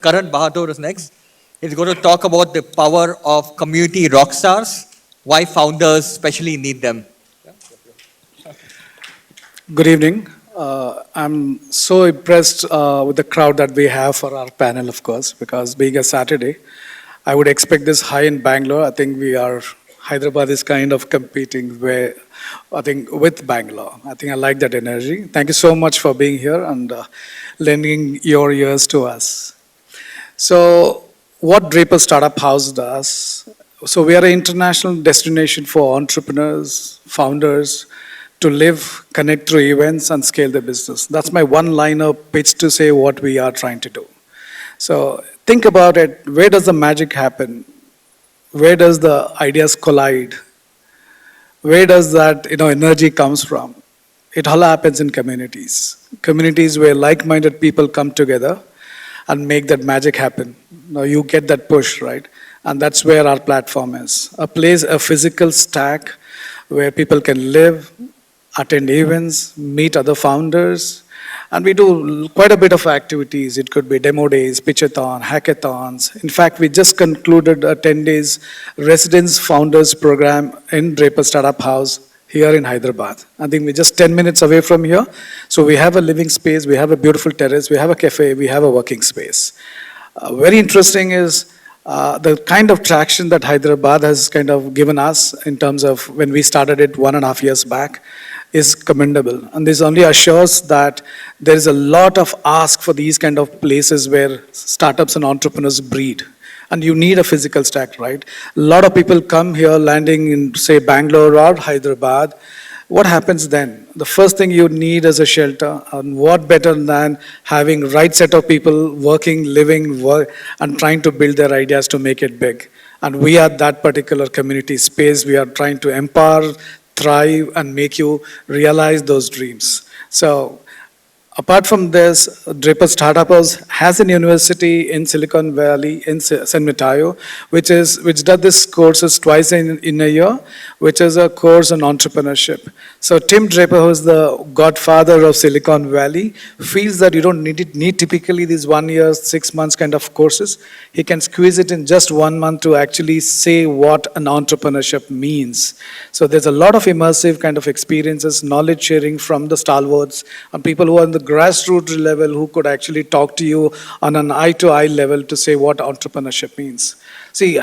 Karan Bahadur is next. He's going to talk about the power of community rock stars, why founders especially need them. Good evening. I'm so impressed with the crowd that we have for our panel, of course, because being a Saturday, I would expect this high in Bangalore. I think Hyderabad is kind of competing with Bangalore. I think I like that energy. Thank you so much for being here and lending your ears to us. So what Draper Startup House does, so we are an international destination for entrepreneurs, founders, to live, connect through events and scale their business. That's my one-liner pitch to say what we are trying to do. So think about it, where does the magic happen? Where does the ideas collide? Where does that energy comes from? It all happens in communities. Communities where like-minded people come together and make that magic happen. Now you get that push, right? And that's where our platform is. A physical stack where people can live, attend events, meet other founders, and we do quite a bit of activities. It could be demo days, pitchathon, hackathons. In fact, we just concluded a 10 days residence founders program in Draper Startup House here in Hyderabad. I think we're just 10 minutes away from here. So we have a living space, we have a beautiful terrace, we have a cafe, we have a working space. Very interesting is the kind of traction that Hyderabad has kind of given us in terms of when we started it 1.5 years back is commendable. And this only assures that there is a lot of ask for these kind of places where startups and entrepreneurs breed. And you need a physical stack, right? A lot of people come here landing in, say, Bangalore or Hyderabad. What happens then? The first thing you need is a shelter. And what better than having right set of people working, living, and trying to build their ideas to make it big. And we are that particular community space. We are trying to empower, thrive, and make you realize those dreams. So apart from this, Draper Startup House has a university in Silicon Valley, in San Mateo, which does this courses twice in a year, which is a course on entrepreneurship. So Tim Draper, who is the godfather of Silicon Valley, feels that you don't need typically these 1 year, 6 months kind of courses. He can squeeze it in just 1 month to actually say what an entrepreneurship means. So there's a lot of immersive kind of experiences, knowledge sharing from the stalwarts, and people who are on the grassroots level who could actually talk to you on an eye-to-eye level to say what entrepreneurship means. See,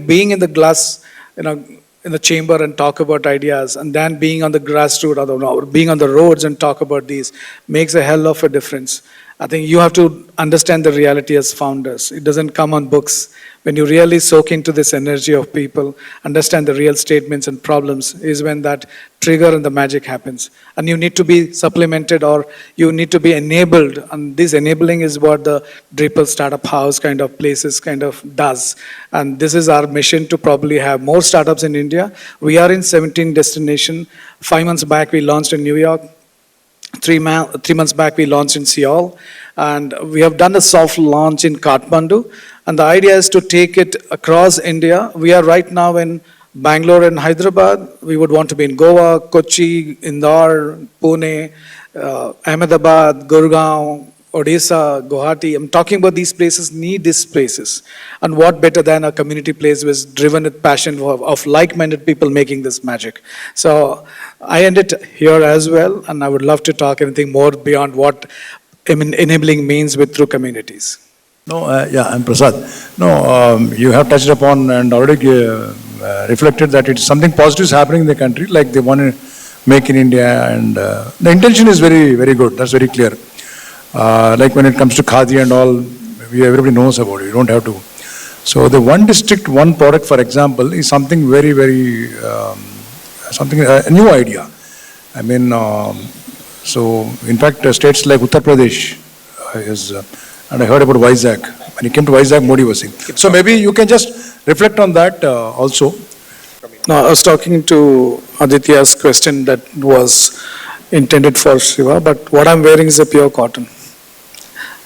being in the glass, in the chamber and talk about ideas, and then being on the grassroots or being on the roads and talk about these makes a hell of a difference. I think you have to understand the reality as founders. It doesn't come on books. When you really soak into this energy of people, understand the real statements and problems, is when that trigger and the magic happens. And you need to be supplemented or you need to be enabled. And this enabling is what the Draper Startup House kind of places kind of does. And this is our mission to probably have more startups in India. We are in 17 destinations. 5 months back, we launched in New York. 3 months back, we launched in Seoul, and we have done a soft launch in Kathmandu. And the idea is to take it across India. We are right now in Bangalore and Hyderabad. We would want to be in Goa, Kochi, Indore, Pune, Ahmedabad, Gurgaon, Odisha, Guwahati. I'm talking about these places, need these places. And what better than a community place with driven with passion of like-minded people making this magic. So I end it here as well, and I would love to talk anything more beyond what enabling means through communities. I'm Prasad. You have touched upon and already reflected that it's something positive is happening in the country, like they want to make in India, and the intention is very, very good. That's very clear. Like when it comes to Khadi and all, everybody knows about it. You don't have to. So the one district, one product, for example, is something very, very, a new idea. I mean, so in fact, states like Uttar Pradesh and I heard about Vizag. When he came to Vizag, Modi was saying. So maybe you can just reflect on that also. No, I was talking to Aditya's question that was intended for Shiva, but what I'm wearing is a pure cotton.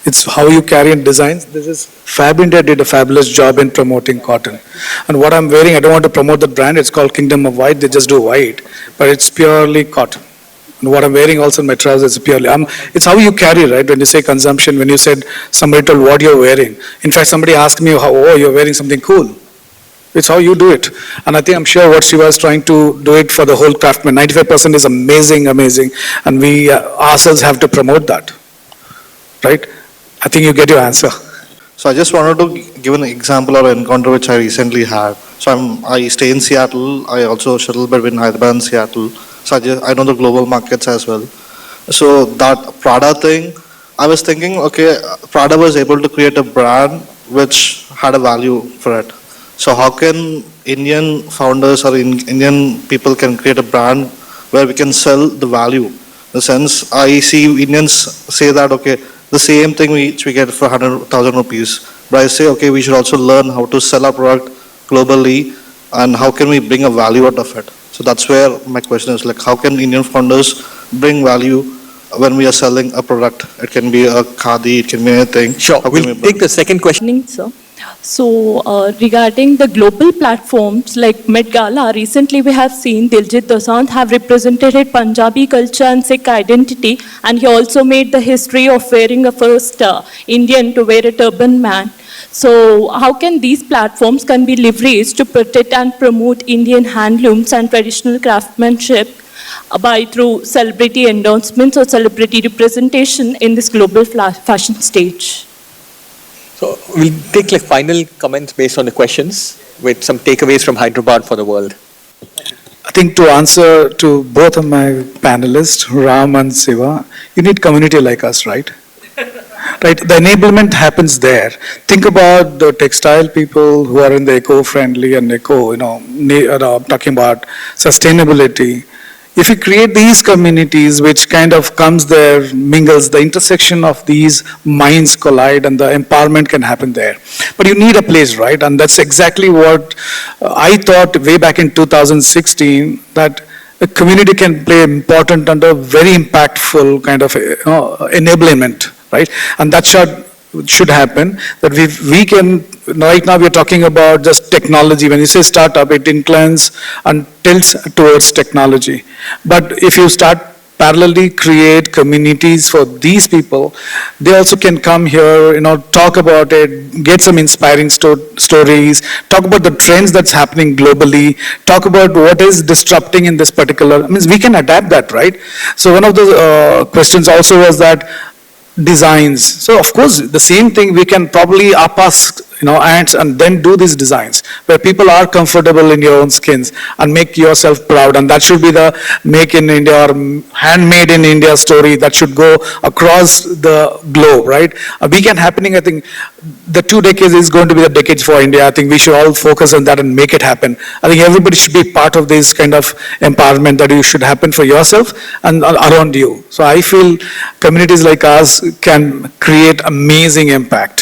It's how you carry and designs. Fab India did a fabulous job in promoting cotton. And what I'm wearing, I don't want to promote the brand. It's called Kingdom of White. They just do white, but it's purely cotton. And what I'm wearing also in my trousers is purely, it's how you carry, right? When you say consumption, when you said somebody told what you're wearing. In fact, somebody asked me, oh, you're wearing something cool. It's how you do it. And I think I'm sure what Shiva is trying to do it for the whole craftsman. 95% is amazing, amazing. And we ourselves have to promote that, right? I think you get your answer. So I just wanted to give an example or encounter which I recently had. So I stay in Seattle. I also shuttle between Hyderabad and Seattle. So I know the global markets as well. So that Prada thing, I was thinking, okay, Prada was able to create a brand which had a value for it. So how can Indian founders or Indian people can create a brand where we can sell the value? In the sense, I see Indians say that, okay, the same thing which we get for 100,000 rupees. But I say, okay, we should also learn how to sell our product globally and how can we bring a value out of it. So that's where my question is, like, how can Indian founders bring value when we are selling a product? It can be a khadi, it can be anything. Sure, we'll take the second question. Evening, sir. So, regarding the global platforms like Met Gala, recently we have seen Diljit Dosanjh have represented Punjabi culture and Sikh identity, and he also made the history of wearing a first Indian to wear a turban man. So, how can these platforms can be leveraged to protect and promote Indian handlooms and traditional craftsmanship by through celebrity endorsements or celebrity representation in this global fashion stage? So we'll take like final comments based on the questions with some takeaways from Hyderabad for the world. I think to answer to both of my panelists, Ram and Siva, you need community like us, right? Right, the enablement happens there. Think about the textile people who are in the eco-friendly and talking about sustainability. If you create these communities which kind of comes there, mingles, the intersection of these minds collide and the empowerment can happen there. But you need a place, right? And that's exactly what I thought way back in 2016, that a community can play important and a very impactful kind of enablement, right? And that should happen, that we can, right now we're talking about just technology. When you say startup, it inclines and tilts towards technology. But if you start parallelly create communities for these people, they also can come here, talk about it, get some inspiring stories, talk about the trends that's happening globally, talk about what is disrupting in this particular, we can adapt that, right? So one of the questions also was that designs. So of course, the same thing we can probably up us, ants and then do these designs where people are comfortable in your own skins and make yourself proud. And that should be the make in India or handmade in India story that should go across the globe, right? A weekend happening, I think the 2 decades is going to be the decades for India. I think we should all focus on that and make it happen. I think everybody should be part of this kind of empowerment that you should happen for yourself and around you. So I feel communities like us can create amazing impact.